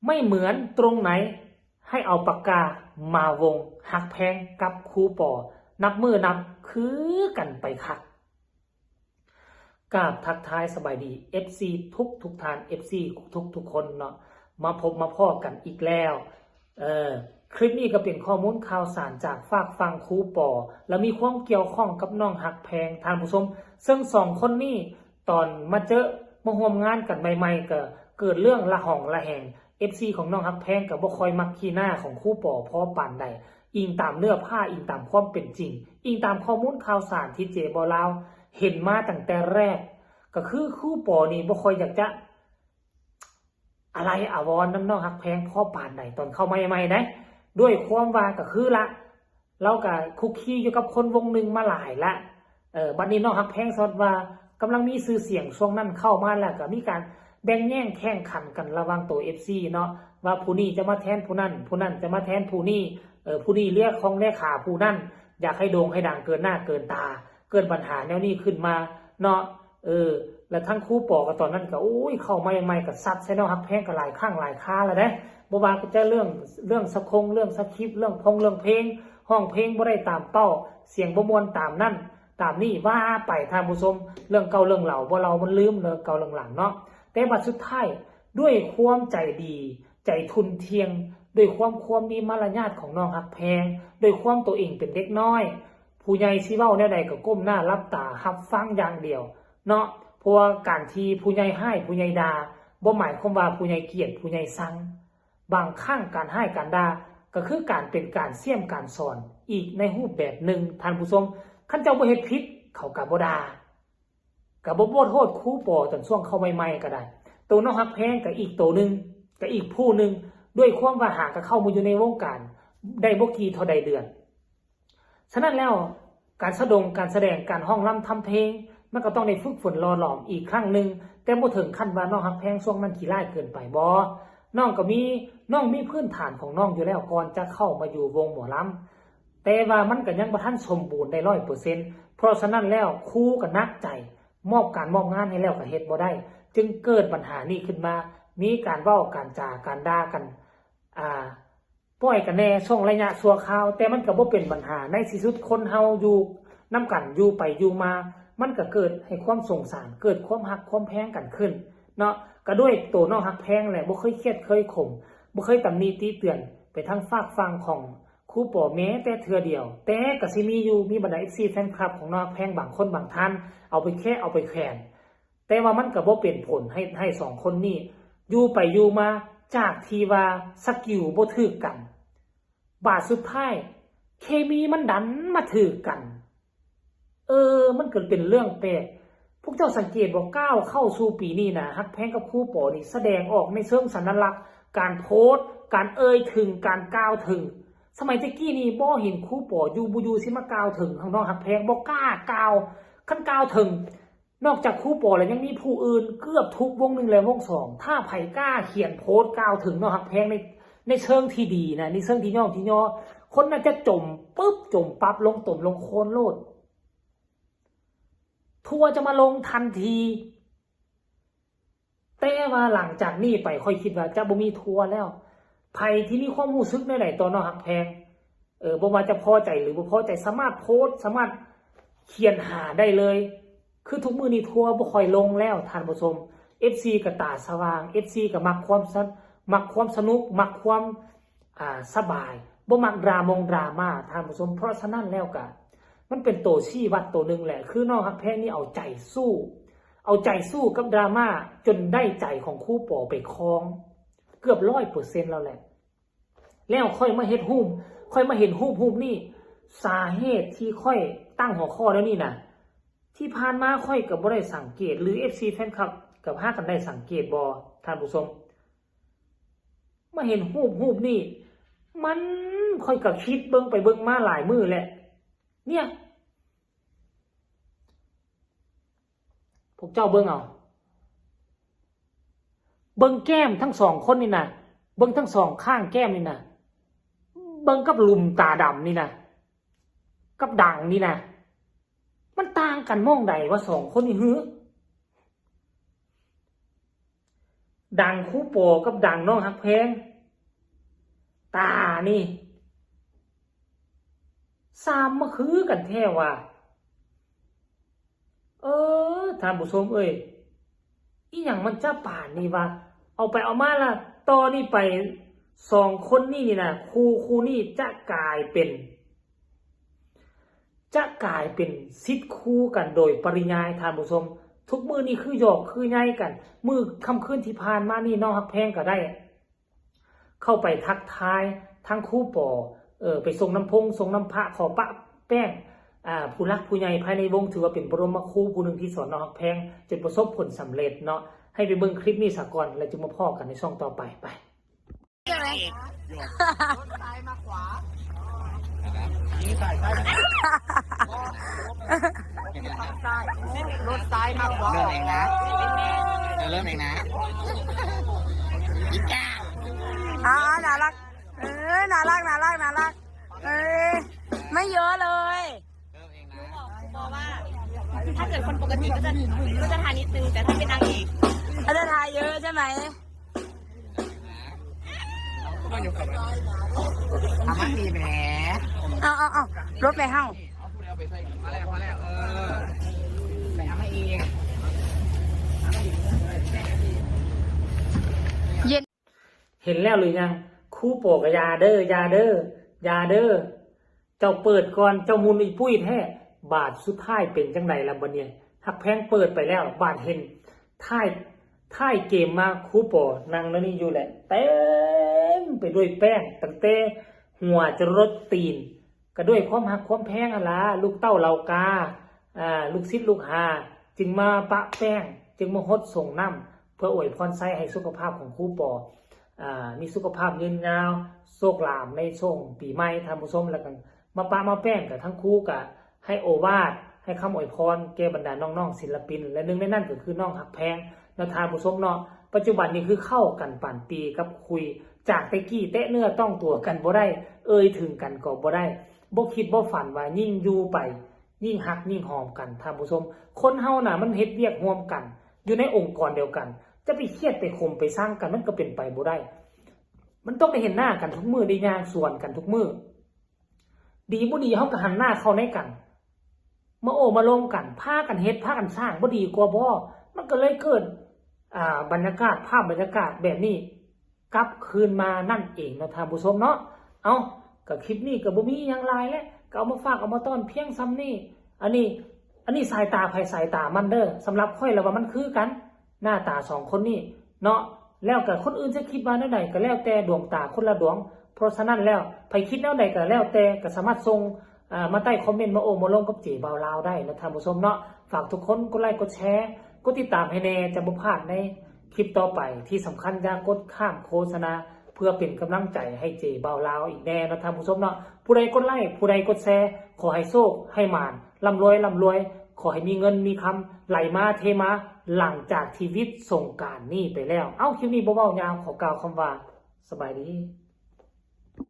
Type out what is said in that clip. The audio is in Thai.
ไม่เหมือนตรงไหนให้เอาปากกามาวงหักแพงกับครูปอนับมือนับคือกันไปคักกราบทักทายสบายดี FC ทุกท่าน FC ทุกคนเนาะมาพบมาพ้อกันอีกแล้วคลิปนี้ก็เป็นข้อมูลข่าวสารจากฝากฟังครูปอแล้วมีความเกี่ยวข้องกับน้องหักแพงท่านผู้ชมซึ่งสองคนนี้ตอนมาเจอมาร่วมงานกันใหม่ๆก็เกิดเรื่องละห่องละแหง FC ของน้องฮักแพงกับบ่คอยมักขี้หน้าของครูปอพอปานใดอิงตามเนื้อผ้าอิงตามความเป็นจริงอิงตามข้อมูลข่าวสารที่เจบอลาวเห็นมาตั้งแต่แรกก็คือครูปอนี่บ่คอยอยากจะอะไรอาวรน้องฮักแพงพอปานใดตอนเข้าใหม่ๆนะด้วยความว่าก็คือละเราก็คุกคีอยู่กับคนวงหนึ่งมาหลายละบัดนี้น้องฮักแพงสดว่ากำลังมีชื่อเสียงช่วงนั้นเข้ามาแล้วก็มีการแบ่งแย่งแข่งขันกันระหว่างตัว FC เนาะว่าผู้นี้จะมาแทนผู้นั้นจะมาแทนผู้นี้ผู้นี้เรียกของเรียกขาผู้นั้นอยากให้โด่งให้ดังเกินหน้าเกินตาเกินปัญหาแนวนี้ขึ้นมาเนาะแล้วทั้งครูปอกับตอนนั้นก็เข้ามาใหม่ๆกับซัดใช้น้องฮักแพงก็หลายครั้งหลายคาแล้วนะบ่ว่าก็จะเรื่องสคงเรื่องสคริปต์เรื่องเพลงห้องเพลงบ่ได้ตามเป้าเสียงบ่ม่วนตามนั่นตามนี่ว่าไปท่านผู้ชมเรื่องเก่าเรื่องเหล่าบ่เรามันลืมเรื่องเก่าเรื่องหลังเนาะแต่บัดสุดท้ายด้วยความใจดีใจทุนเทียงด้วยความมีมารยาทของน้องฮักแพงด้วยความตัวเองเป็นเด็กน้อยผู้ใหญ่สิเว้าแนวใดก็ก้มหน้ารับตารับฟังอย่างเดียวเนาะเพราะว่าการที่ผู้ใหญ่ให้ผู้ใหญ่ด่าบ่หมายความว่าผู้ใหญ่เกลียดผู้ใหญ่ชังบางครั้งการให้การด่าก็คือการเป็นการเสี่ยมการสอนอีกในรูปแบบหนึ่งท่านผู้ชมคันเจ้าบ่เฮ็ดผิดเขาก็บ่ด่าก็บ่โทษครูปอตอนช่วงเข้าใหม่ๆก็ได้ตัวน้องฮักแพงกับอีกตัวนึงกับอีกผู้นึงด้วยความว่าหาก็เข้ามาอยู่ในวงการได้บ่กี่เท่าใดเดือนฉะนั้นแล้วการแสดงการห้องรำทำเพลงมันก็ต้องได้ฝึกฝนรอหลอมอีกครั้งนึงแต่บ่ถึงขั้นว่าน้องฮักแพงช่วงนั้นขี้ร้ายเกินไปบ่น้องมีพื้นฐานของน้องอยู่แล้วก่อนจะเข้ามาอยู่วงหมอลำแต่ว่ามันก็ยังบ่ทันสมบูรณ์ได้ 100% เพราะฉะนั้นแล้วครูก็นักใจมอบงานให้แล้วก็เฮ็ดบ่ได้จึงเกิดปัญหานี้ขึ้นมามีการเว้าการจาการด่ากันปล่อยกันแน่ช่วงระยะชั่วคราวแต่มันก็บ่เป็นปัญหาในที่สุดคนเฮาอยู่นํกันอยู่ไปอยู่มามันก็เกิดให้ความสงสารเกิดความฮักความแพงกันขึ้นเนาะก็ด้วยตัวน้องฮักแพงแหละบ่เคยเครียดเคยข่มบ่เคยตำหนิติเตือนไปทางฝากฟังของครูปอแม้แต่เทื่อเดียวแต่ก็สิมีบรรดา FC แฟนคลับของน้องฮักแพงบางคนบางท่านเอาไปแขวนแต่ว่ามันก็บ่เป็นผลให้สองคนนี้อยู่ไปอยู่มาจากที่ว่าสกิลบ่ถูกกันบาดสุดท้ายเคมีมันดันมาถูกกันมันเกิดเป็นเรื่องแปลกพวกเจ้าสังเกตบ่ก้าวเข้าสู่ปีนี้นะฮักแพงกับครูปอนี่แสดงออกในเชิงสัญลักษณ์การโพสต์การถึงการกล่าวถึงสมัยตะกี้นี่บ่เห็นครูปออยู่บ่อยู่สิมากล่าวถึงของน้องฮักแพงบ่กล้ากล่าวคันกล่าวถึงนอกจากครูปอแล้วยังมีผู้อื่นเกือบทุกวง1และวง2ถ้าไผกล้าเขียนโพสต์กล่าวถึงน้องฮักแพงในเชิงที่ดีนะในเชิงที่ย่อคนน่าจะจมปั๊บลงลงโคลนโลดทัวจะมาลงทันทีแต่ว่าหลังจากนี้ไปค่อยคิดว่าจะบ่มีทัวแล้วไผที่มีความรู้สึกในไหนต่อน้องฮักแพงบ่ว่าจะพอใจหรือบ่พอใจสามารถโพสต์สามารถเขียนหาได้เลยคือทุกมื้อนี้ทัวบ่ค่อยลงแล้วท่านผู้ชม FC ก็ตาสว่าง FC ก็มักความสนุกมักความสบายบ่มักดราม่าท่านผู้ชมเพราะฉะนั้นแล้วก็มันเป็นตัวชี้วัดตัวนึงแหละคือน้องฮักแพงนี่เอาใจสู้กับดราม่าจนได้ใจของครูปอไปครองเกือบ 100% แล้วแหละแล้วค่อยมาเฮ็ดรูปค่อยมาเห็นรูปนี่สาเหตุที่ค่อยตั้งหัวข้อแล้วนี่นะที่ผ่านมาค่อยก็บ่ได้สังเกตหรือ FC แฟนคลับกับหากันได้สังเกตบ่ท่านผู้ชมมาเห็นรูปนี่มันค่อยก็คิดเบิ่งไปเบิ่งมาหลายมื้อแหละเนี่ยพวกเจ้าเบิ่งเอาเบิ่งแก้มทั้งสองคนนี่นะเบิ่งทั้งสองข้างแก้มนี่นะเบิ่งกับลุมตาดำนี่นะกับด่างนี่นะมันต่างกันมองใดว่าสองคนนี่ ดังครูปอกับดังน้องฮักแพงตานี่สามมาคือกันแท้ว่าท่านผู้ชมเอ้ยอีหยังมันจะป่านนี่วะเอาไปเอามาละตอนนี้ไปสองคนนี่นะครูนี่จะกลายเป็นศิษย์คู่กันโดยปริยายท่านผู้ชมทุกมือนี่คือหยอกคือไงกันมือค่ำคืนที่ผ่านมานี่น้องฮักแพงก็ได้ เข้าไปทักทายทั้งครูปอไปส่งน้ำพงส่งน้ำพระขอปะแป้งผู้รักผู้ใหญ่ภายในวงถือว่าเป็นบรมครูผู้หนึ่งที่สอนน้องฮักแพงจนประสบผลสำเร็จเนาะให้ไปเบิ่งคลิปนี้ซะก่อนแล้วจึงมาพอกันในช่องต่อไปไปใช่ไหมรถซ้ายมาขวานี่ซ้ายรถซ้ายมาขวาเริ่มเองนะเริ่มเองนะอีกาน่ารักน่ารักไม่เยอะเลยบอกว่าถ้าเกิดคนปกติก็จะทานนิดนึงแต่ถ้าเป็นนางเอกก็จะทานเยอะใช่ไหมก็อยู่กับทำมันดีแหมเอารถไปห้างมาแล้วไปทำให้เองเห็นแล้วหรือยังครูปอกยาเด้อยาเด้เจ้าเปิดก่อนเจ้ามุนอีปุ้ยแท้บาทสุดท้ายเป็นจังไดล่ะบัดเนี่ยฮักแพงเปิดไปแล้วบาทเห็นท้ายเกมมาครูปอนั่งแล้วนี่อยู่แหละเต็มไปด้วยแป้งตั้งแต่หัวจะรดตีนก็ด้วยความหักความแพงล่ะลูกเต้าเหล่ากาลูกศิษย์ลูกหาจึงมาปะแป้งจึงมาฮดส่งน้ำเพื่ออวยพรไส้ให้สุขภาพของครูปอมีสุขภาพยืนยาวโชคลาภในช่วงปีใหม่ท่านผู้ชมแล้วกันมาปะมาแป้งกับทั้งคู่กับให้โอวาทให้คำอวยพรแก่บรรดาน้องๆศิลปินและหนึ่งในนั้นก็คือน้องฮักแพงแล้วท่านผู้ชมเนาะปัจจุบันนี้คือเข้ากันปั่นปีกับคุยจากตะกี้เตะเนื้อต้องตัวกันบ่ได้ถึงกันก็บ่ได้บ่คิดบ่ฝันว่ายิ่งอยู่ไปยิ่งฮักยิ่งหอมกันท่านผู้ชมคนเฮาน่ะมันเฮ็ดเวียกร่วมกันอยู่ในองค์กรเดียวกันจะไปเครียดไปข่มไปสร้างกันมันก็เป็นไปบ่ได้ มันต้องได้เห็นหน้ากันทุกมือได้ย่างส่วนกันทุกมือดีบ่ดีเขาก็หันหน้าเข้าในกันมามาลงกันพากันเฮ็ดพากันสร้างบ่ดีกว่าบ่มันก็เลยเกิดบรรยากาศภาพบรรยากาศแบบนี้กลับคืนมานั่นเองเนาะท่านผู้ชมเนาะเอากับคลิปนี้ก็บ่มีหยังหลายแล้วก็เอามาฝากเอามาต้อนเพียงซ้ำนี่อันนี้สายตาไผสายตามันเด้อสำหรับค่อยแล้วว่ามันคือกันหน้าตาสองคนนี้เนาะแล้วกับคนอื่นจะคิดว่าแนวใดก็แล้วแต่ดวงตาคนละดวงเพราะฉะนั้นแล้วใครคิดแนวใดก็แล้วแต่ก็สามารถส่งมาใต้คอมเมนต์มาลงกับเจ๋บ่าวลาวได้นะท่านผู้ชมเนาะฝากทุกคนกดไลค์กดแชร์กดติดตามให้แน่จะบ่พลาดในคลิปต่อไปที่สำคัญอย่ากดข้ามโฆษณาเพื่อเป็นกำลังใจให้เจ๋บ่าวลาวอีกแน่นะท่านผู้ชมเนาะผู้ใดกดไลค์ผู้ใดกดแชร์ขอให้โชคให้หมานร่ำรวยขอให้มีเงินมีคำไหลมาเทมาหลังจากชีวิตสงกรานต์นี้ไปแล้วคลิปนี้เบาๆยาวขอกล่าวคำว่าสบายดี